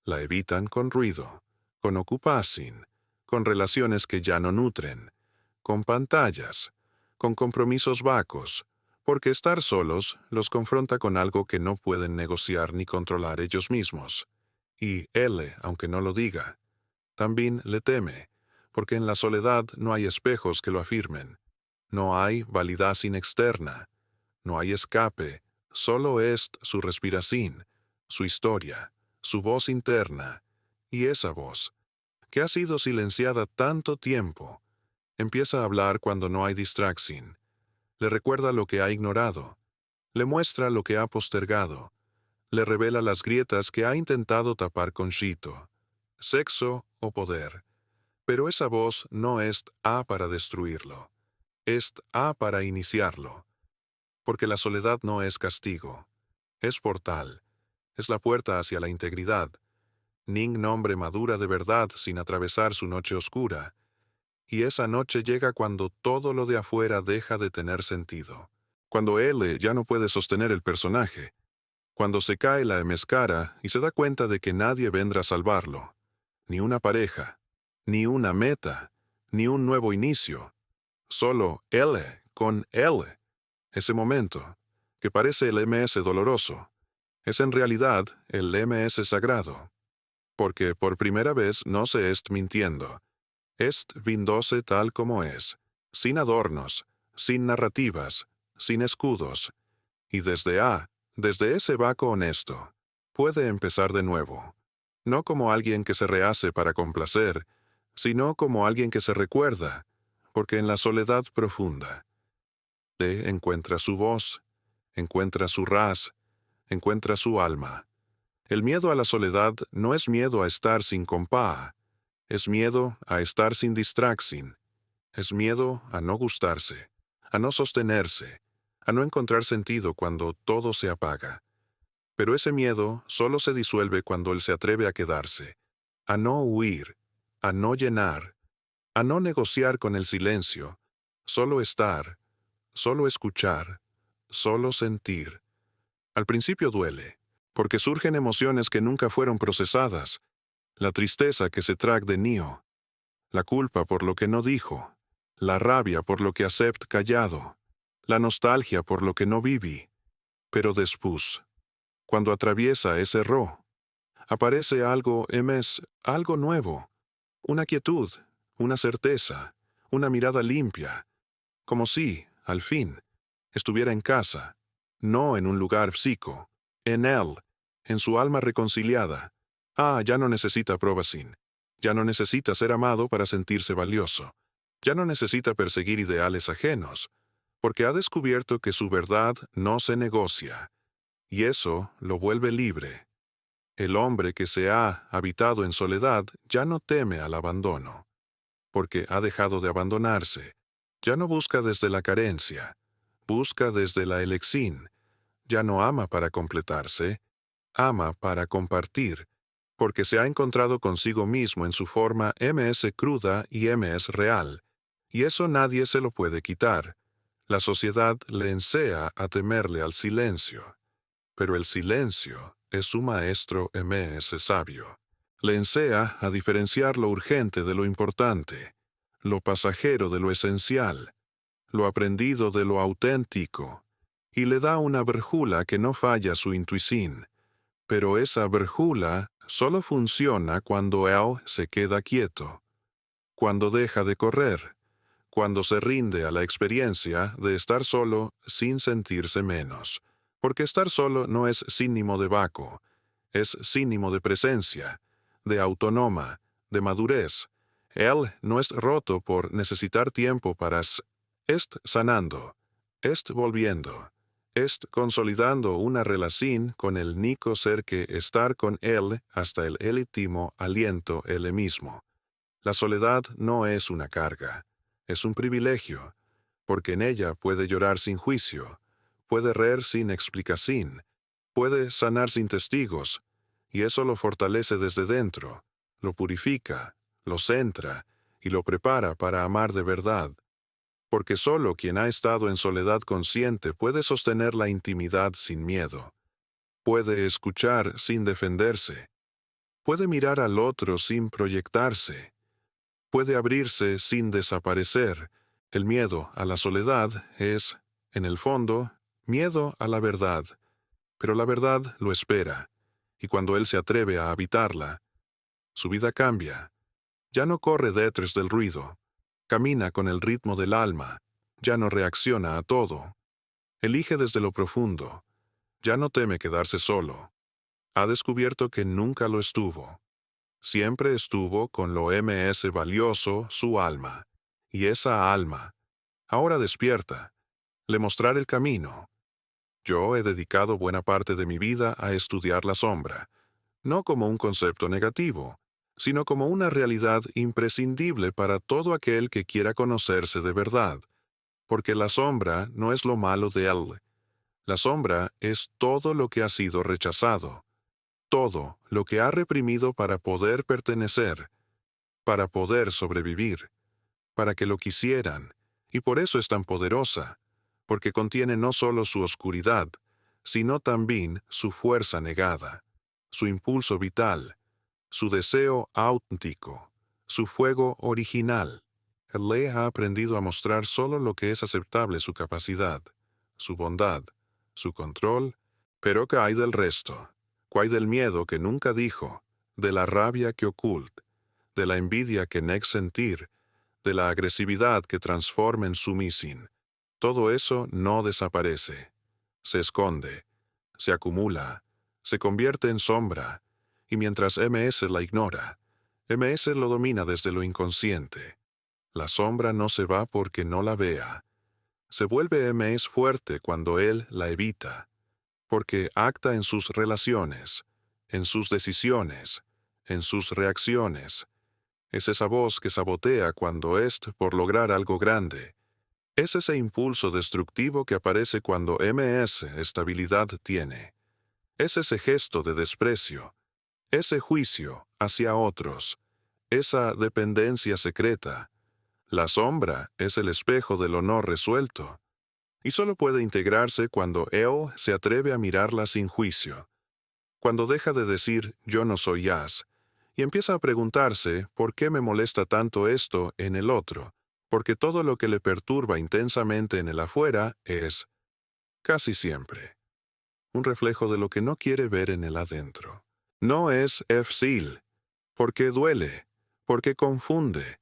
La evitan con ruido, con ocupación, con relaciones que ya no nutren, con pantallas, con compromisos vacos, porque estar solos los confronta con algo que no pueden negociar ni controlar ellos mismos. Y él, aunque no lo diga, también le teme, porque en la soledad no hay espejos que lo afirmen, no hay validación externa, no hay escape, solo es su respiración, su historia, su voz interna, y esa voz, que ha sido silenciada tanto tiempo, empieza a hablar cuando no hay distracción, le recuerda lo que ha ignorado, le muestra lo que ha postergado, le revela las grietas que ha intentado tapar con Shito, sexo o poder. Pero esa voz no es A para destruirlo, es A para iniciarlo, porque la soledad no es castigo, es portal, es la puerta hacia la integridad. Ning nombre madura de verdad sin atravesar su noche oscura, y esa noche llega cuando todo lo de afuera deja de tener sentido, cuando él ya no puede sostener el personaje, cuando se cae la máscara y se da cuenta de que nadie vendrá a salvarlo, ni una pareja, ni una meta, ni un nuevo inicio, solo él con él. Ese momento, que parece el doloroso, es en realidad el sagrado, porque por primera vez no se est mintiendo, est vindose tal como es, sin adornos, sin narrativas, sin escudos, y desde ese vaco honesto, puede empezar de nuevo, no como alguien que se rehace para complacer, sino como alguien que se recuerda, porque en la soledad profunda, encuentra su voz, encuentra su ras, encuentra su alma. El miedo a la soledad no es miedo a estar sin compá, es miedo a estar sin distracción, es miedo a no gustarse, a no sostenerse, a no encontrar sentido cuando todo se apaga. Pero ese miedo solo se disuelve cuando él se atreve a quedarse, a no huir, a no llenar, a no negociar con el silencio, solo estar, solo escuchar, solo sentir. Al principio duele, porque surgen emociones que nunca fueron procesadas, la tristeza que se traga de Neo, la culpa por lo que no dijo, la rabia por lo que acepta callado, la nostalgia por lo que no viví. Pero después, cuando atraviesa ese ro, aparece algo, algo nuevo, una quietud, una certeza, una mirada limpia, como si, al fin, estuviera en casa, no en un lugar psico, en él, en su alma reconciliada. Ya no necesita probasin, ya no necesita ser amado para sentirse valioso, ya no necesita perseguir ideales ajenos, porque ha descubierto que su verdad no se negocia, y eso lo vuelve libre. El hombre que se ha habitado en soledad ya no teme al abandono, porque ha dejado de abandonarse. Ya no busca desde la carencia, busca desde la elección. Ya no ama para completarse, ama para compartir, porque se ha encontrado consigo mismo en su forma cruda y real, y eso nadie se lo puede quitar. La sociedad le ensea a temerle al silencio, pero el silencio es su maestro sabio. Le ensea a diferenciar lo urgente de lo importante, lo pasajero de lo esencial, lo aprendido de lo auténtico, y le da una brújula que no falla su intuición. Pero esa brújula solo funciona cuando él se queda quieto, cuando deja de correr, cuando se rinde a la experiencia de estar solo sin sentirse menos. Porque estar solo no es sinónimo de vacuo, es sinónimo de presencia, de autónoma, de madurez. Él no es roto por necesitar tiempo para est sanando, est volviendo, est consolidando una relación con el único ser que estar con él hasta el último aliento él mismo. La soledad no es una carga, es un privilegio, porque en ella puede llorar sin juicio, puede reír sin explicación, puede sanar sin testigos, y eso lo fortalece desde dentro, lo purifica, lo centra y lo prepara para amar de verdad. Porque solo quien ha estado en soledad consciente puede sostener la intimidad sin miedo, puede escuchar sin defenderse, puede mirar al otro sin proyectarse, puede abrirse sin desaparecer. El miedo a la soledad es, en el fondo, miedo a la verdad, pero la verdad lo espera, y cuando él se atreve a habitarla, su vida cambia. Ya no corre detrás del ruido, camina con el ritmo del alma, ya no reacciona a todo, elige desde lo profundo, ya no teme quedarse solo. Ha descubierto que nunca lo estuvo. Siempre estuvo con lo valioso, su alma. Y esa alma, ahora despierta, le mostrará el camino. Yo he dedicado buena parte de mi vida a estudiar la sombra, no como un concepto negativo, sino como una realidad imprescindible para todo aquel que quiera conocerse de verdad, porque la sombra no es lo malo de él. La sombra es todo lo que ha sido rechazado, todo lo que ha reprimido para poder pertenecer, para poder sobrevivir, para que lo quisieran, y por eso es tan poderosa, porque contiene no solo su oscuridad, sino también su fuerza negada, su impulso vital, su deseo auténtico, su fuego original. El Ley ha aprendido a mostrar solo lo que es aceptable su capacidad, su bondad, su control, pero ¿qué hay del resto? ¿Qué hay del miedo que nunca dijo, de la rabia que oculta, de la envidia que negs sentir, de la agresividad que transforma en sumisión? Todo eso no desaparece, se esconde, se acumula, se convierte en sombra, y mientras la ignora, lo domina desde lo inconsciente. La sombra no se va porque no la vea. Se vuelve fuerte cuando él la evita, porque acta en sus relaciones, en sus decisiones, en sus reacciones. Es esa voz que sabotea cuando es por lograr algo grande. Es ese impulso destructivo que aparece cuando estabilidad tiene. Es ese gesto de desprecio, ese juicio hacia otros, esa dependencia secreta, La sombra es el espejo del no resuelto, y solo puede integrarse cuando él se atreve a mirarla sin juicio, cuando deja de decir «yo no soy as», y empieza a preguntarse ¿por qué me molesta tanto esto en el otro? Porque todo lo que le perturba intensamente en el afuera es, casi siempre, un reflejo de lo que no quiere ver en el adentro. No es F-Seal, porque duele, porque confunde,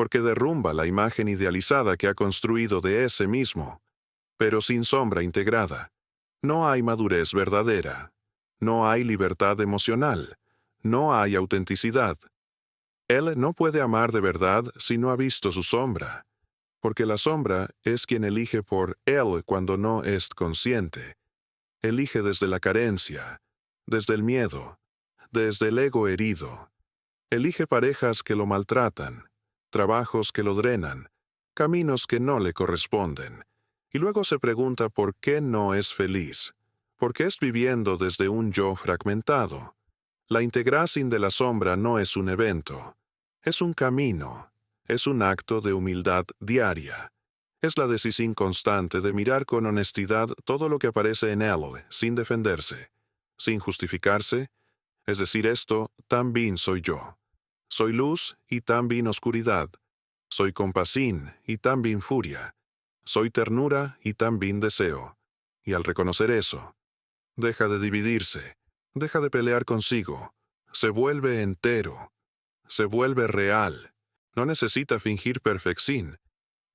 porque derrumba la imagen idealizada que ha construido de ese mismo, pero sin sombra integrada. No hay madurez verdadera, no hay libertad emocional, no hay autenticidad. Él no puede amar de verdad si no ha visto su sombra, porque la sombra es quien elige por él cuando no es consciente. Elige desde la carencia, desde el miedo, desde el ego herido. Elige parejas que lo maltratan, trabajos que lo drenan, caminos que no le corresponden. Y luego se pregunta por qué no es feliz, porque es viviendo desde un yo fragmentado. La integración de la sombra no es un evento, es un camino, es un acto de humildad diaria. Es la decisión constante de mirar con honestidad todo lo que aparece en él, sin defenderse, sin justificarse, es decir, esto también soy yo. Soy luz y también oscuridad. Soy compasión y también furia. Soy ternura y también deseo. Y al reconocer eso, deja de dividirse, deja de pelear consigo, se vuelve entero, se vuelve real. No necesita fingir perfección,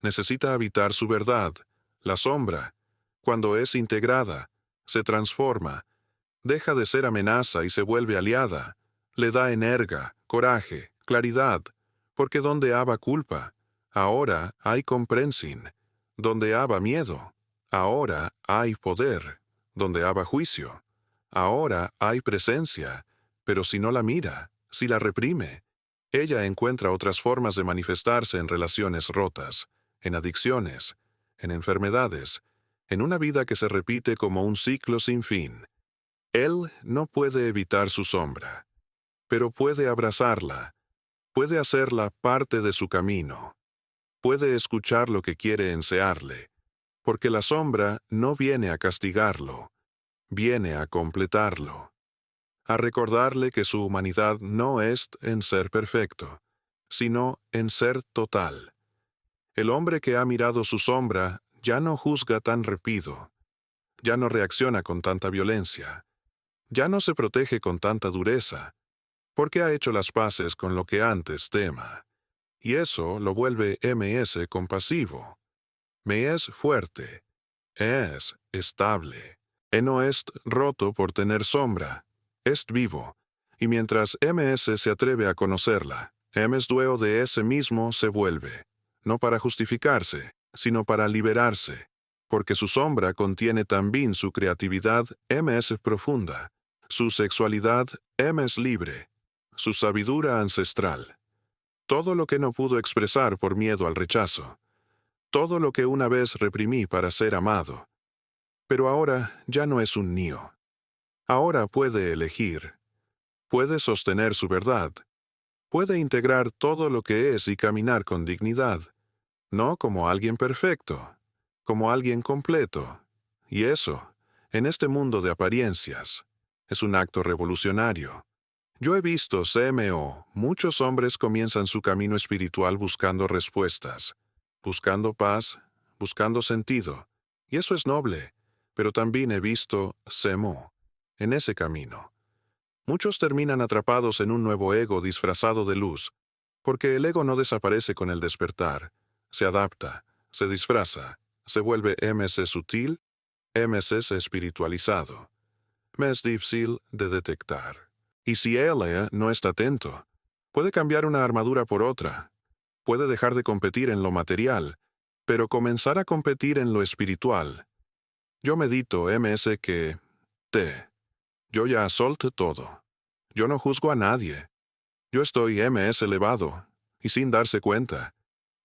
necesita habitar su verdad, la sombra. Cuando es integrada, se transforma, deja de ser amenaza y se vuelve aliada. Le da energa, coraje, claridad, porque donde haba culpa, ahora hay comprensión. Donde haba miedo, ahora hay poder. Donde haba juicio, ahora hay presencia. Pero si no la mira, si la reprime, ella encuentra otras formas de manifestarse en relaciones rotas, en adicciones, en enfermedades, en una vida que se repite como un ciclo sin fin. Él no puede evitar su sombra, pero puede abrazarla, puede hacerla parte de su camino, puede escuchar lo que quiere enseñarle, porque la sombra no viene a castigarlo, viene a completarlo, a recordarle que su humanidad no es en ser perfecto, sino en ser total. El hombre que ha mirado su sombra ya no juzga tan rápido, ya no reacciona con tanta violencia, ya no se protege con tanta dureza, porque ha hecho las paces con lo que antes tema. Y eso lo vuelve ms compasivo. Me es fuerte, es estable. No es roto por tener sombra, es vivo. Y mientras ms se atreve a conocerla, es dueño de ese mismo se vuelve, no para justificarse, sino para liberarse, porque su sombra contiene también su creatividad ms profunda, su sexualidad ms libre, su sabiduría ancestral. Todo lo que no pudo expresar por miedo al rechazo, todo lo que una vez reprimí para ser amado. Pero ahora ya no es un niño. Ahora puede elegir, puede sostener su verdad, puede integrar todo lo que es y caminar con dignidad, no como alguien perfecto, como alguien completo. Y eso, en este mundo de apariencias, es un acto revolucionario. Yo he visto CMO, muchos hombres comienzan su camino espiritual buscando respuestas, buscando paz, buscando sentido, y eso es noble, pero también he visto CMO en ese camino. Muchos terminan atrapados en un nuevo ego disfrazado de luz, porque el ego no desaparece con el despertar, se adapta, se disfraza, se vuelve ms sutil, ms espiritualizado. Me es difícil de detectar. Y si él no está atento, puede cambiar una armadura por otra, puede dejar de competir en lo material, pero comenzar a competir en lo espiritual. Yo medito ms que yo ya solté todo. Yo no juzgo a nadie. Yo estoy ms elevado, y sin darse cuenta,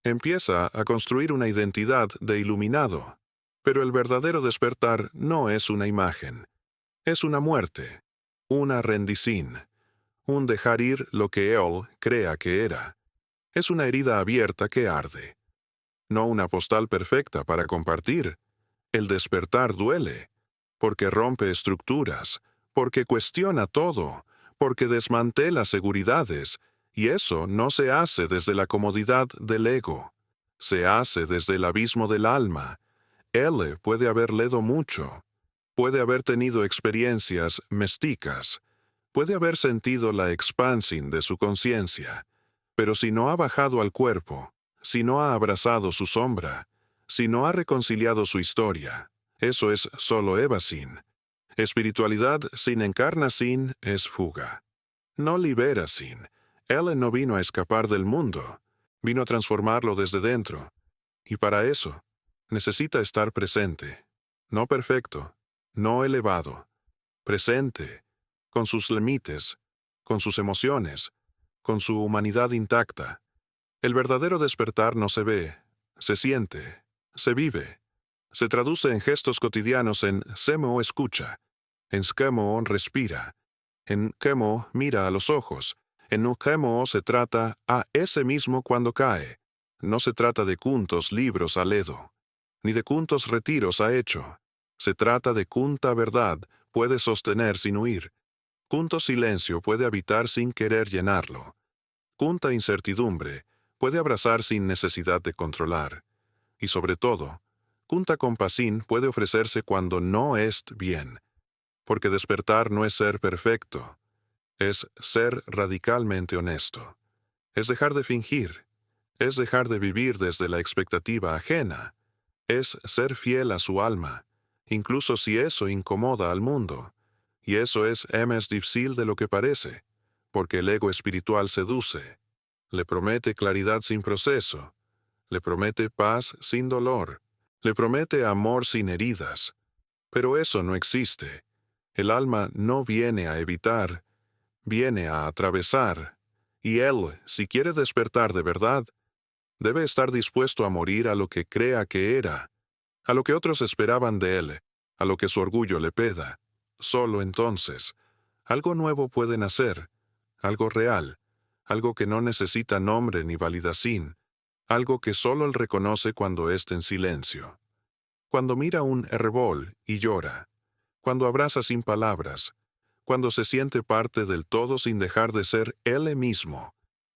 empieza a construir una identidad de iluminado. Pero el verdadero despertar no es una imagen, es una muerte, una rendición, un dejar ir lo que él crea que era. Es una herida abierta que arde. No una postal perfecta para compartir. El despertar duele, porque rompe estructuras, porque cuestiona todo, porque desmantela seguridades, y eso no se hace desde la comodidad del ego. Se hace desde el abismo del alma. Él puede haber leído mucho, puede haber tenido experiencias místicas, puede haber sentido la expansión de su conciencia, pero si no ha bajado al cuerpo, si no ha abrazado su sombra, si no ha reconciliado su historia, eso es solo evasión. Espiritualidad sin encarnación es fuga. No liberación. Él no vino a escapar del mundo, vino a transformarlo desde dentro. Y para eso, necesita estar presente. No perfecto, no elevado. Presente, con sus límites, con sus emociones, con su humanidad intacta. El verdadero despertar no se ve, se siente, se vive. Se traduce en gestos cotidianos en semo escucha, en skemo respira, en kemo mira a los ojos, en ukemo se trata a ese mismo cuando cae. No se trata de cuntos libros a ledo, ni de cuntos retiros a hecho. Se trata de cunta verdad puede sostener sin huir. Cunto silencio puede habitar sin querer llenarlo. Cunta incertidumbre puede abrazar sin necesidad de controlar. Y sobre todo, cunta compasín puede ofrecerse cuando no es bien. Porque despertar no es ser perfecto, es ser radicalmente honesto. Es dejar de fingir, es dejar de vivir desde la expectativa ajena, es ser fiel a su alma, incluso si eso incomoda al mundo. Y eso es más difícil de lo que parece, porque el ego espiritual seduce, le promete claridad sin proceso, le promete paz sin dolor, le promete amor sin heridas. Pero eso no existe. El alma no viene a evitar, viene a atravesar. Y él, si quiere despertar de verdad, debe estar dispuesto a morir a lo que crea que era, a lo que otros esperaban de él, a lo que su orgullo le peda. Solo entonces, algo nuevo puede nacer, algo real, algo que no necesita nombre ni validación, algo que solo él reconoce cuando está en silencio. Cuando mira un herbol y llora, cuando abraza sin palabras, cuando se siente parte del todo sin dejar de ser él mismo.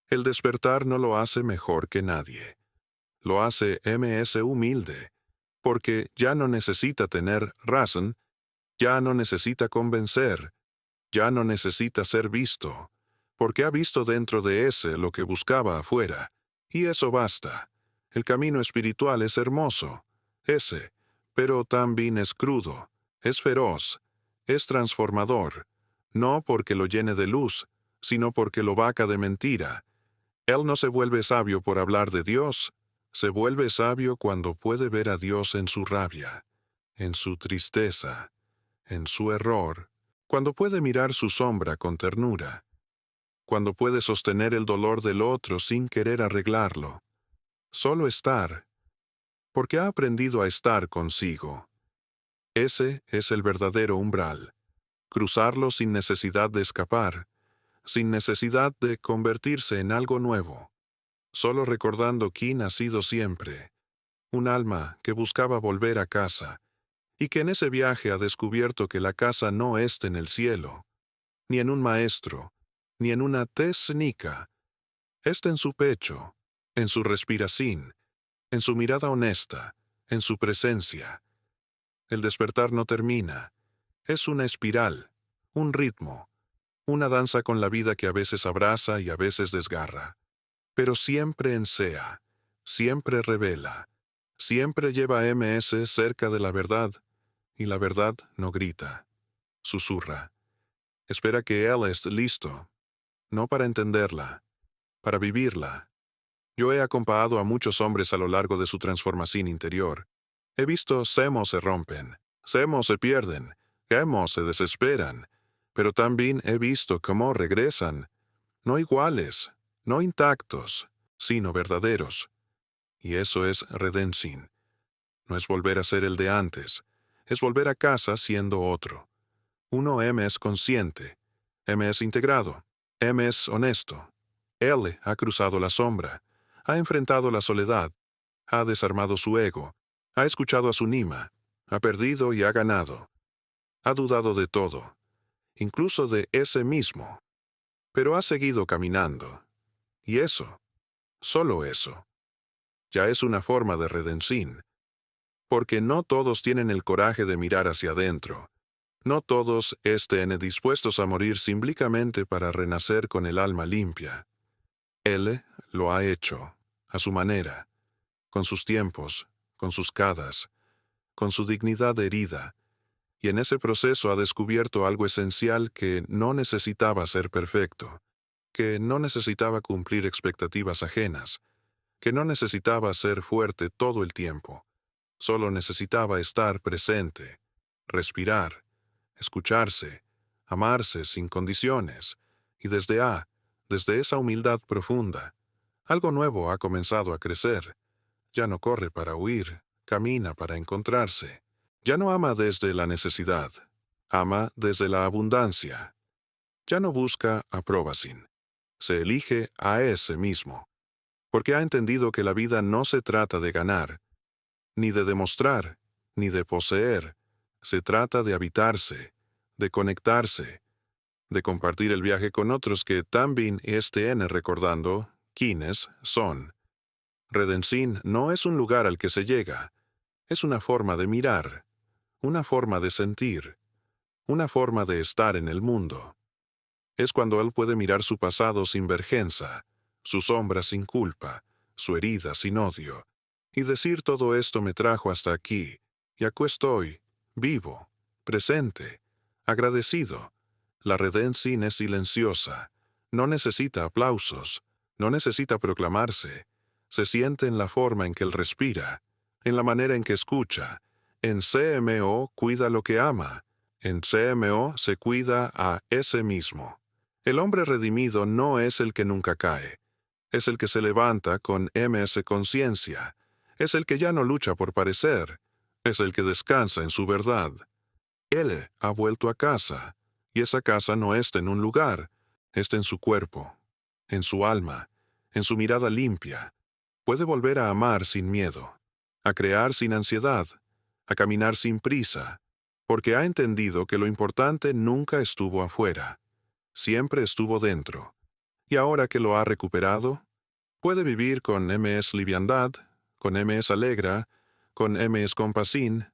El despertar no lo hace mejor que nadie. Lo hace humilde, porque ya no necesita tener razón, ya no necesita convencer, ya no necesita ser visto, porque ha visto dentro de ese lo que buscaba afuera, y eso basta. El camino espiritual es hermoso, ese, pero también es crudo, es feroz, es transformador, no porque lo llene de luz, sino porque lo vaca de mentira. Él no se vuelve sabio por hablar de Dios, se vuelve sabio cuando puede ver a Dios en su rabia, en su tristeza, en su error, cuando puede mirar su sombra con ternura, cuando puede sostener el dolor del otro sin querer arreglarlo. Solo estar, porque ha aprendido a estar consigo. Ese es el verdadero umbral. Cruzarlo sin necesidad de escapar, sin necesidad de convertirse en algo nuevo, solo recordando quién ha sido siempre, un alma que buscaba volver a casa, y que en ese viaje ha descubierto que la casa no está en el cielo, ni en un maestro, ni en una técnica, está en su pecho, en su respiración, en su mirada honesta, en su presencia. El despertar no termina, es una espiral, un ritmo, una danza con la vida que a veces abraza y a veces desgarra, pero siempre ensea, siempre revela, siempre lleva a MS cerca de la verdad, y la verdad no grita, susurra. Espera que él esté listo, no para entenderla, para vivirla. Yo he acompañado a muchos hombres a lo largo de su transformación interior. He visto semos se rompen, semos se pierden, gemos se desesperan, pero también he visto cómo regresan, no iguales, no intactos, sino verdaderos. Y eso es redención. No es volver a ser el de antes, es volver a casa siendo otro. Uno M es consciente, M es integrado, M es honesto, Él ha cruzado la sombra, ha enfrentado la soledad, ha desarmado su ego, ha escuchado a su Nima, ha perdido y ha ganado, ha dudado de todo, incluso de ese mismo, pero ha seguido caminando. Y eso, solo eso, ya es una forma de redención, porque no todos tienen el coraje de mirar hacia adentro. No todos estén dispuestos a morir simbólicamente para renacer con el alma limpia. Él lo ha hecho, a su manera, con sus tiempos, con sus cadas, con su dignidad herida, y en ese proceso ha descubierto algo esencial que no necesitaba ser perfecto, que no necesitaba cumplir expectativas ajenas, que no necesitaba ser fuerte todo el tiempo, solo necesitaba estar presente, respirar, escucharse, amarse sin condiciones, y desde esa humildad profunda, algo nuevo ha comenzado a crecer. Ya no corre para huir, camina para encontrarse. Ya no ama desde la necesidad, ama desde la abundancia. Ya no busca aprobación, se elige a ese mismo, porque ha entendido que la vida no se trata de ganar, ni de demostrar, ni de poseer, se trata de habitarse, de conectarse, de compartir el viaje con otros que también estén recordando quiénes son. Redención no es un lugar al que se llega, es una forma de mirar, una forma de sentir, una forma de estar en el mundo. Es cuando él puede mirar su pasado sin vergüenza, su sombra sin culpa, su herida sin odio, y decir todo esto me trajo hasta aquí, y aquí estoy, vivo, presente, agradecido. La redención es silenciosa, no necesita aplausos, no necesita proclamarse, se siente en la forma en que él respira, en la manera en que escucha. En CMO cuida lo que ama, en CMO se cuida a ese mismo. El hombre redimido no es el que nunca cae, es el que se levanta con MS conciencia, es el que ya no lucha por parecer, es el que descansa en su verdad. Él ha vuelto a casa, y esa casa no está en un lugar, está en su cuerpo, en su alma, en su mirada limpia. Puede volver a amar sin miedo, a crear sin ansiedad, a caminar sin prisa, porque ha entendido que lo importante nunca estuvo afuera, siempre estuvo dentro. Y ahora que lo ha recuperado, puede vivir con MS liviandad, con MS alegra, con MS compasín,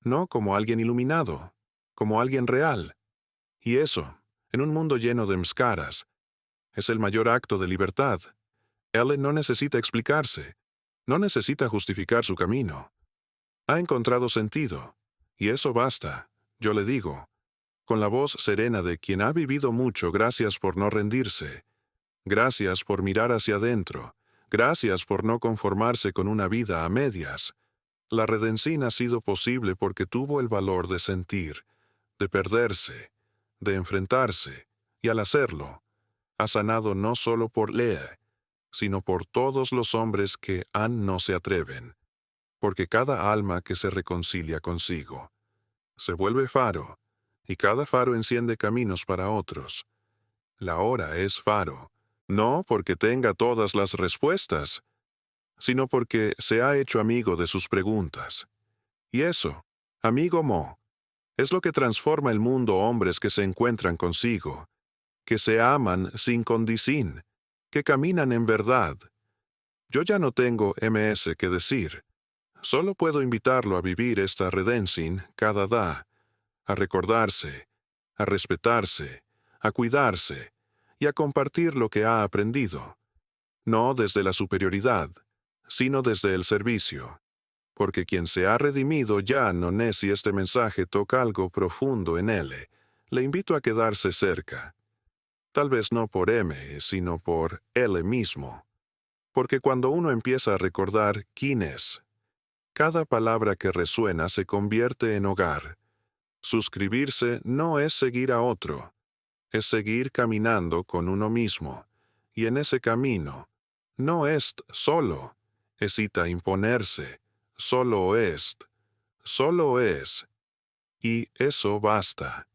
no como alguien iluminado, como alguien real. Y eso, en un mundo lleno de máscaras, es el mayor acto de libertad. Él no necesita explicarse, no necesita justificar su camino. Ha encontrado sentido, y eso basta, yo le digo, con la voz serena de quien ha vivido mucho. Gracias por no rendirse, gracias por mirar hacia adentro, gracias por no conformarse con una vida a medias. La redención ha sido posible porque tuvo el valor de sentir, de perderse, de enfrentarse, y al hacerlo, ha sanado no solo por Lea, sino por todos los hombres que no se atreven, porque cada alma que se reconcilia consigo se vuelve faro, y cada faro enciende caminos para otros. La hora es faro, no porque tenga todas las respuestas, sino porque se ha hecho amigo de sus preguntas. Y eso, amigo Mo, es lo que transforma el mundo. Hombres que se encuentran consigo, que se aman sin condición, que caminan en verdad. Yo ya no tengo MS que decir, solo puedo invitarlo a vivir esta redención cada día, a recordarse, a respetarse, a cuidarse y a compartir lo que ha aprendido, no desde la superioridad, sino desde el servicio. Porque quien se ha redimido ya no sé si este mensaje toca algo profundo en él. Le invito a quedarse cerca. Tal vez no por M, sino por él mismo. Porque cuando uno empieza a recordar quién es, cada palabra que resuena se convierte en hogar. Suscribirse no es seguir a otro, es seguir caminando con uno mismo. Y en ese camino, no es solo, necesita imponerse, solo es, y eso basta.